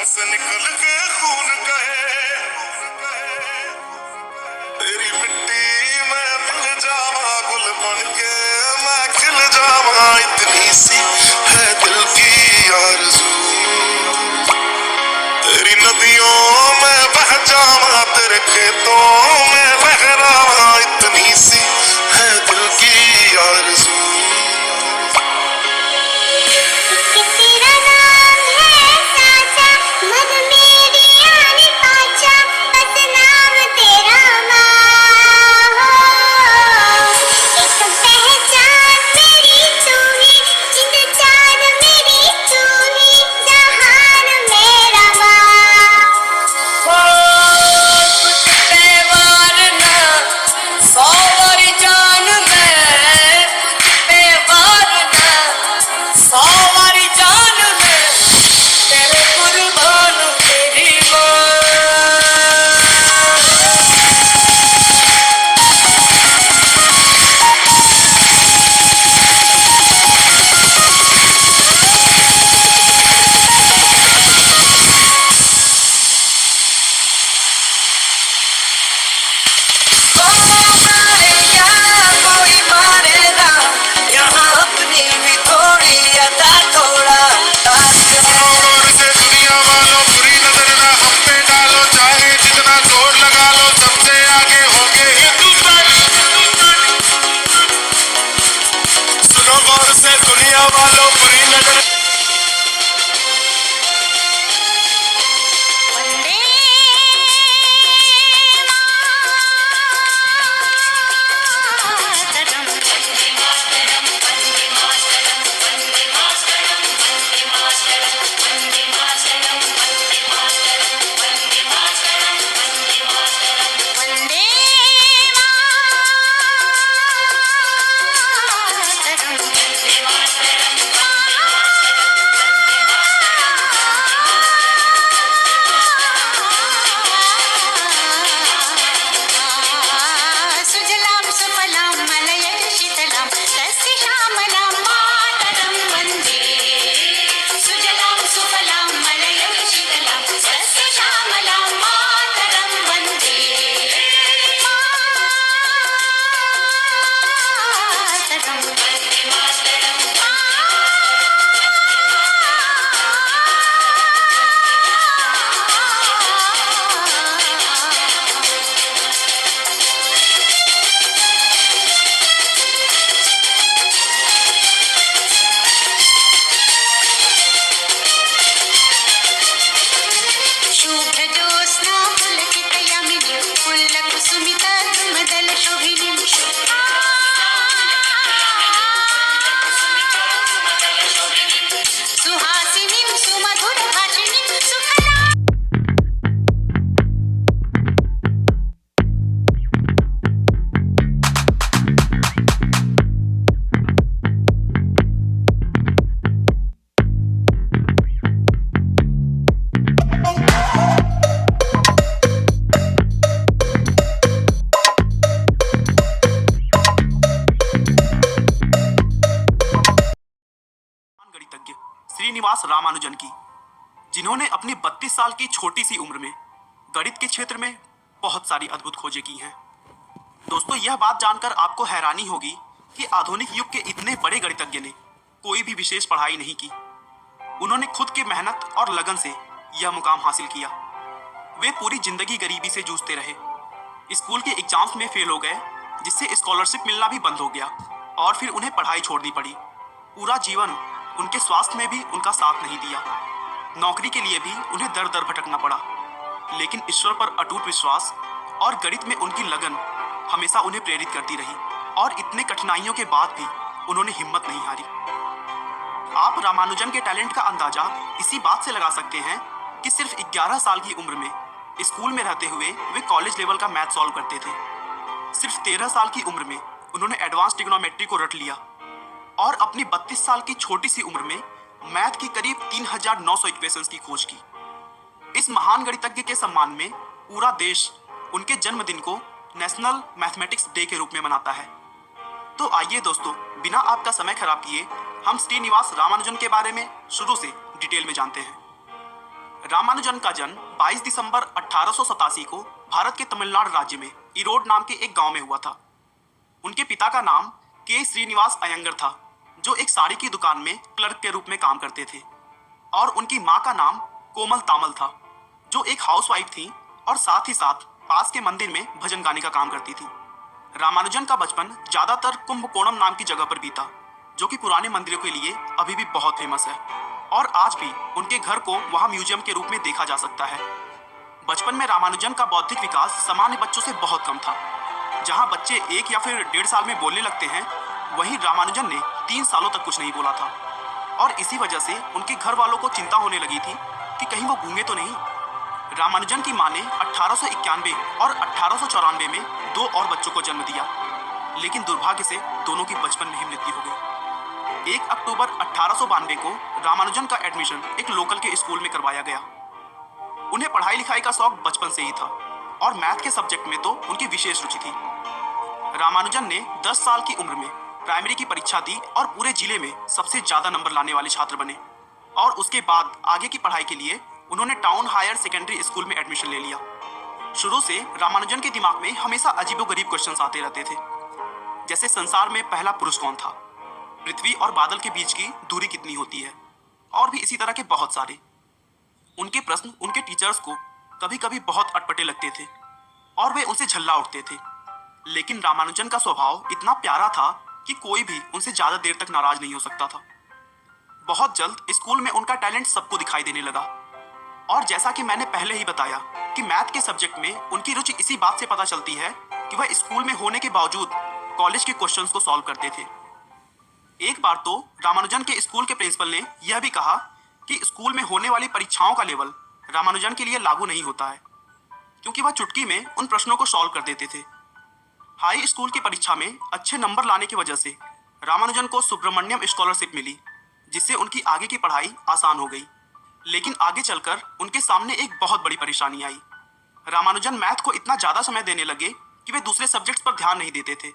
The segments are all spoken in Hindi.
से निकल के खून कहे तेरी मिट्टी में मिल जावा गुल बन के मैं खिल जावा इतनी सी है दिल की आरज़ू तेरी नदियों में बह जावा तेरे खेतों में लहरावा इतनी सी है दिल की आरज़ू श्रीनिवास रामानुजन की, जिन्होंने अपनी 32 साल की छोटी सी उम्र में गणित के क्षेत्र में बहुत सारी अद्भुत खोजें की हैं। दोस्तों, यह बात जानकर आपको हैरानी होगी कि आधुनिक युग के इतने बड़े गणितज्ञ ने कोई भी विशेष पढ़ाई नहीं की। उन्होंने खुद की मेहनत और लगन से यह मुकाम हासिल किया। वे पूरी जिंदगी गरीबी से जूझते रहे, स्कूल के एग्जाम्स में फेल हो गए, जिससे स्कॉलरशिप मिलना भी बंद हो गया और फिर उन्हें पढ़ाई छोड़नी पड़ी। पूरा जीवन उनके स्वास्थ्य में भी उनका साथ नहीं दिया। नौकरी के लिए भी उन्हें दर दर भटकना पड़ा, लेकिन ईश्वर पर अटूट विश्वास और गणित में उनकी लगन हमेशा उन्हें प्रेरित करती रही और इतने कठिनाइयों के बाद भी उन्होंने हिम्मत नहीं हारी। आप रामानुजन के टैलेंट का अंदाजा इसी बात से लगा सकते हैं कि सिर्फ 11 साल की उम्र में स्कूल में रहते हुए वे कॉलेज लेवल का मैथ सॉल्व करते थे। सिर्फ 13 साल की उम्र में उन्होंने एडवांस ट्रिग्नोमेट्री को रट लिया और अपनी 32 साल की छोटी सी उम्र में मैथ की करीब 3900 इक्वेशंस की खोज की। इस महान गणितज्ञ के सम्मान में पूरा देश उनके जन्मदिन को नेशनल मैथमेटिक्स डे के रूप में मनाता है। तो आइए दोस्तों, बिना आपका समय खराब किए हम श्रीनिवास रामानुजन के बारे में शुरू से डिटेल में जानते हैं। रामानुजन का जन्म 22 दिसंबर 1887 को भारत के तमिलनाडु राज्य में इरोड नाम के एक गांव में हुआ था। उनके पिता का नाम के श्रीनिवास अयंगर था, जो एक साड़ी की दुकान में क्लर्क के रूप में काम करते थे, और उनकी मां का नाम कोमल तामल था, जो एक हाउसवाइफ थी और साथ ही साथ पास के मंदिर में भजन गाने का काम करती थी। रामानुजन का बचपन ज्यादातर कुंभकोणम नाम की जगह पर बीता, जो कि पुराने मंदिरों के लिए अभी भी बहुत फेमस है, और आज भी उनके घर को वहां म्यूजियम के रूप में देखा जा सकता है। बचपन में रामानुजन का बौद्धिक विकास सामान्य बच्चों से बहुत कम था। जहां बच्चे 1 या फिर 1.5 साल में बोलने लगते हैं, वहीं रामानुजन ने 3 सालों तक कुछ नहीं बोला था, और इसी वजह से उनके घर वालों को चिंता होने लगी थी कि कहीं वो गूंगे तो नहीं। रामानुजन की मां ने 1891 और 1894 में 2 और बच्चों को जन्म दिया, लेकिन दुर्भाग्य से दोनों की बचपन में ही मृत्यु हो गई। 1 अक्टूबर 1892 को रामानुजन का एडमिशन एक लोकल के स्कूल में करवाया गया। उन्हें पढ़ाई लिखाई का शौक बचपन से ही था, और मैथ के सब्जेक्ट में तो उनकी विशेष रुचि थी। रामानुजन ने 10 साल की उम्र में प्राइमरी की परीक्षा दी और पूरे जिले में सबसे ज्यादा नंबर लाने वाले छात्र बने, और उसके बाद आगे की पढ़ाई के लिए उन्होंने टाउन हायर सेकेंडरी स्कूल में एडमिशन ले लिया। शुरू से रामानुजन के दिमाग में हमेशा अजीबोगरीब क्वेश्चंस आते रहते थे, जैसे संसार में पहला पुरुष कौन था, पृथ्वी और बादल के बीच की दूरी कितनी होती है, और भी इसी तरह के बहुत सारे। उनके प्रश्न उनके टीचर्स को कभी कभी बहुत अटपटे लगते थे और वे उनसे झल्ला उठते थे, लेकिन रामानुजन का स्वभाव इतना प्यारा था कि कोई भी उनसे ज्यादा देर तक नाराज नहीं हो सकता था। बहुत जल्द स्कूल में उनका टैलेंट सबको दिखाई देने लगा, और जैसा कि मैंने पहले ही बताया कि मैथ के सब्जेक्ट में उनकी रुचि इसी बात से पता चलती है कि वह स्कूल में होने के बावजूद कॉलेज के क्वेश्चंस को सॉल्व करते थे। एक बार तो रामानुजन के स्कूल के प्रिंसिपल ने यह भी कहा कि स्कूल में होने वाली परीक्षाओं का लेवल रामानुजन के लिए लागू नहीं होता है, क्योंकि वह चुटकी में उन प्रश्नों को सॉल्व कर देते थे। हाई स्कूल की परीक्षा में अच्छे नंबर लाने की वजह से रामानुजन को सुब्रमण्यम स्कॉलरशिप मिली, जिससे उनकी आगे की पढ़ाई आसान हो गई। लेकिन आगे चलकर उनके सामने एक बहुत बड़ी परेशानी आई। रामानुजन मैथ को इतना ज्यादा समय देने लगे कि वे दूसरे सब्जेक्ट्स पर ध्यान नहीं देते थे।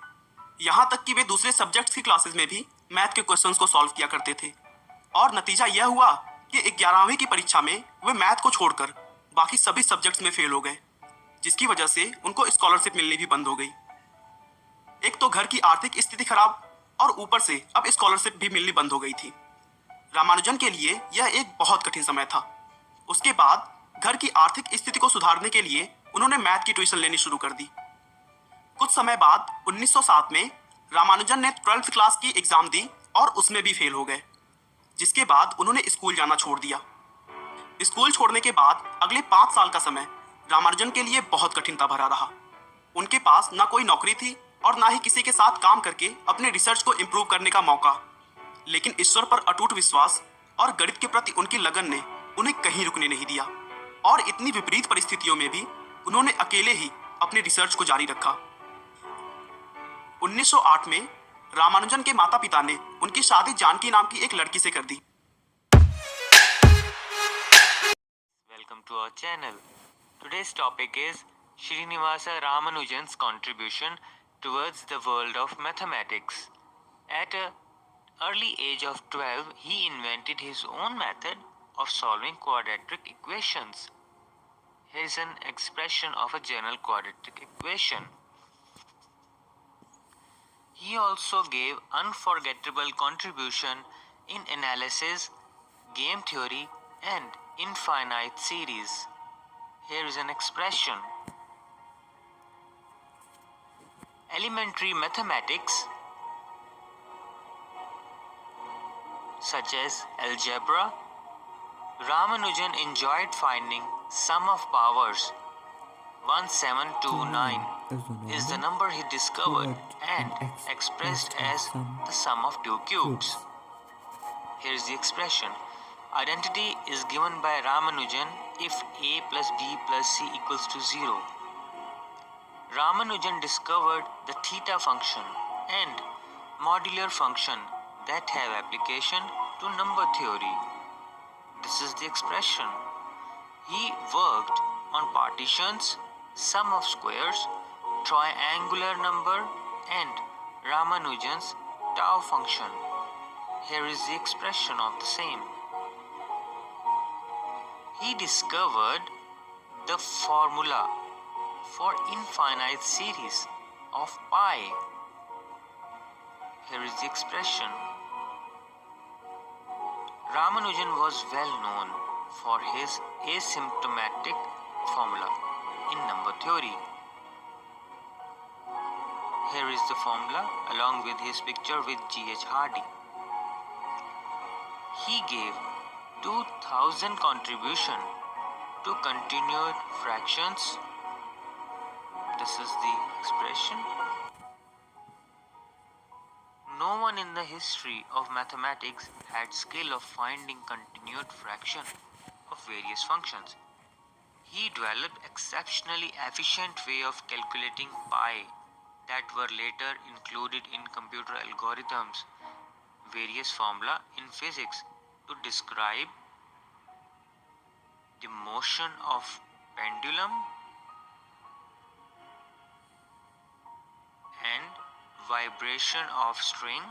यहाँ तक कि वे दूसरे सब्जेक्ट्स की क्लासेस में भी मैथ के क्वेश्चंस को सॉल्व किया करते थे, और नतीजा यह हुआ कि 11वीं की परीक्षा में वे मैथ को छोड़कर बाकी सभी सब्जेक्ट्स में फेल हो गए, जिसकी वजह से उनको स्कॉलरशिप मिलनी भी बंद हो गई। एक तो घर की आर्थिक स्थिति खराब, और ऊपर से अब स्कॉलरशिप भी मिलनी बंद हो गई थी। रामानुजन के लिए यह एक बहुत कठिन समय था। उसके बाद घर की आर्थिक स्थिति को सुधारने के लिए उन्होंने मैथ की ट्यूशन लेनी शुरू कर दी। कुछ समय बाद 1907 में रामानुजन ने 12th क्लास की एग्जाम दी और उसमें भी फेल हो गए, जिसके बाद उन्होंने स्कूल जाना छोड़ दिया। स्कूल छोड़ने के बाद अगले 5 साल का समय रामानुजन के लिए बहुत कठिनता भरा रहा। उनके पास ना कोई नौकरी थी और ना ही किसी के साथ काम करके अपने रिसर्च को इम्प्रूव करने का मौका, लेकिन ईश्वर पर अटूट विश्वास और गणित के प्रति उनकी लगन ने उन्हें कहीं रुकने नहीं दिया, और इतनी विपरीत परिस्थितियों में भी उन्होंने अकेले ही अपने रिसर्च को जारी रखा। 1908 में रामानुजन के माता पिता ने उनकी शादी जानकी नाम की एक लड़की से कर दी। Welcome to our channel. Today's topic is Srinivasa Ramanujan's contribution towards the world of mathematics. At an early age of 12, he invented his own method of solving quadratic equations. Here is an expression of a general quadratic equation. He also gave unforgettable contribution in analysis, game theory, and infinite series. Here is an expression. Elementary mathematics such as algebra, Ramanujan enjoyed finding sum of powers. 1729 is the number he discovered and expressed as the sum of two cubes. Here is the expression. Identity is given by Ramanujan if a plus b plus c equals to 0. Ramanujan discovered the theta function and modular function that have application to number theory. This is the expression. He worked on partitions, sum of squares, triangular number, and Ramanujan's tau function. Here is the expression of the same. he discovered the formula for infinite series of pi. Here is the expression. Ramanujan was well known for his asymptomatic formula in number theory. Here is the formula along with his picture with G.H. Hardy. He gave 2000 contribution to continued fractions. This is the expression. No one in the history of mathematics had skill of finding continued fraction of various functions. He developed exceptionally efficient way of calculating pi that were later included in computer algorithms, various formula in physics to describe the motion of pendulum and vibration of string,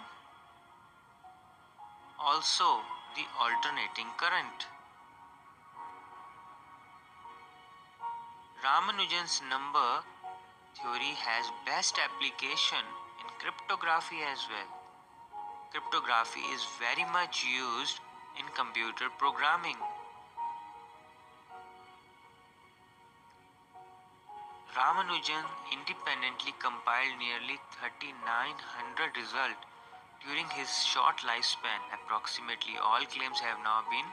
also the alternating current. Ramanujan's number theory has best application in cryptography as well. Cryptography is very much used in computer programming. Ramanujan independently compiled nearly 3900 results during his short lifespan. Approximately all claims have now been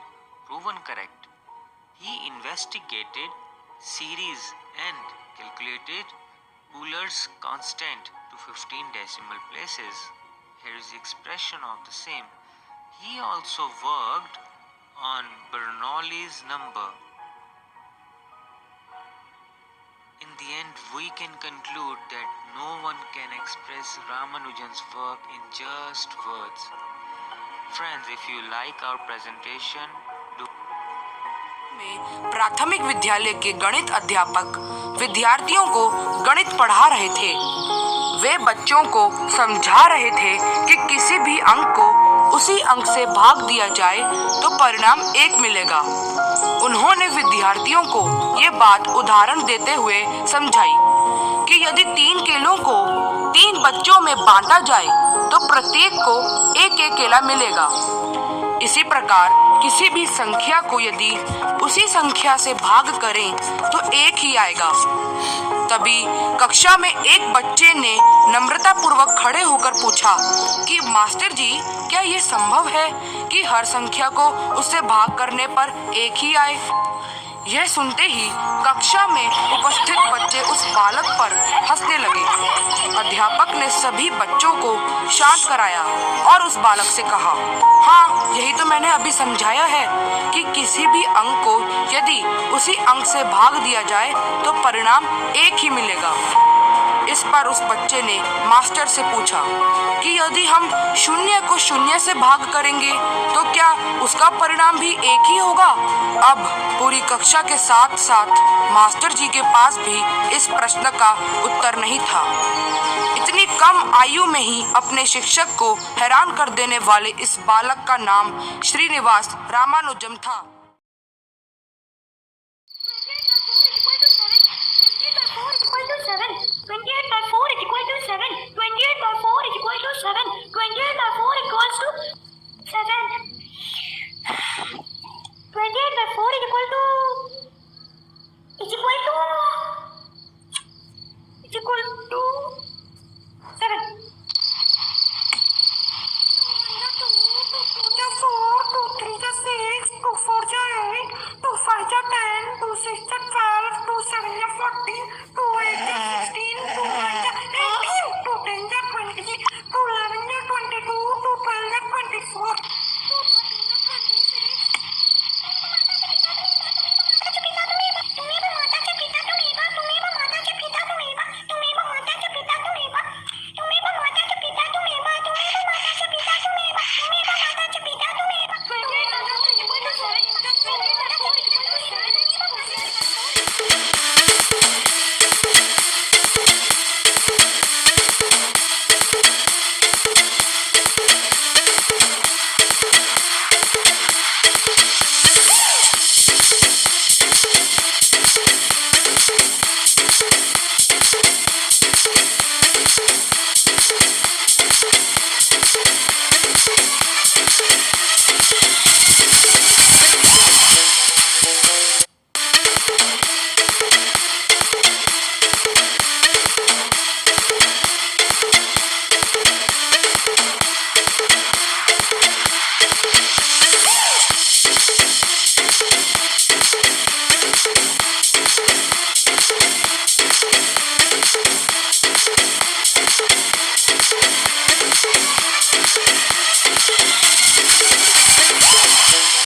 proven correct. He investigated series and calculated Euler's constant to 15 decimal places. Here is the expression of the same. He also worked on Bernoulli's number. In the end, we can conclude that no one can express Ramanujan's work in just words. Friends, if you like our presentation, में प्राथमिक विद्यालय के गणित अध्यापक विद्यार्थियों को गणित पढ़ा रहे थे। वे बच्चों को समझा रहे थे कि किसी भी अंक को उसी अंक से भाग दिया जाए तो परिणाम 1 मिलेगा। उन्होंने विद्यार्थियों को ये बात उदाहरण देते हुए समझाई कि यदि 3 केलों को 3 बच्चों में बांटा जाए तो प्रत्येक को 1-1 केला मिलेगा। इसी प्रकार किसी भी संख्या को यदि उसी संख्या से भाग करें तो 1 ही आएगा। तभी कक्षा में एक बच्चे ने नम्रतापूर्वक खड़े होकर पूछा कि मास्टर जी, क्या ये संभव है कि हर संख्या को उससे भाग करने पर 1 ही आए? यह सुनते ही कक्षा में उपस्थित बच्चे उस बालक पर हंसने लगे। अध्यापक ने सभी बच्चों को शांत कराया और उस बालक से कहा, हाँ, यही तो मैंने अभी समझाया है कि किसी भी अंक को यदि उसी अंक से भाग दिया जाए तो परिणाम 1 ही मिलेगा। इस पर उस बच्चे ने मास्टर से पूछा कि यदि हम 0 को 0 से भाग करेंगे तो क्या उसका परिणाम भी 1 ही होगा? अब पूरी कक्षा के साथ साथ मास्टर जी के पास भी इस प्रश्न का उत्तर नहीं था। इतनी कम आयु में ही अपने शिक्षक को हैरान कर देने वाले इस बालक का नाम श्रीनिवास रामानुजम था। 28 by 4 = 7. 28 by 4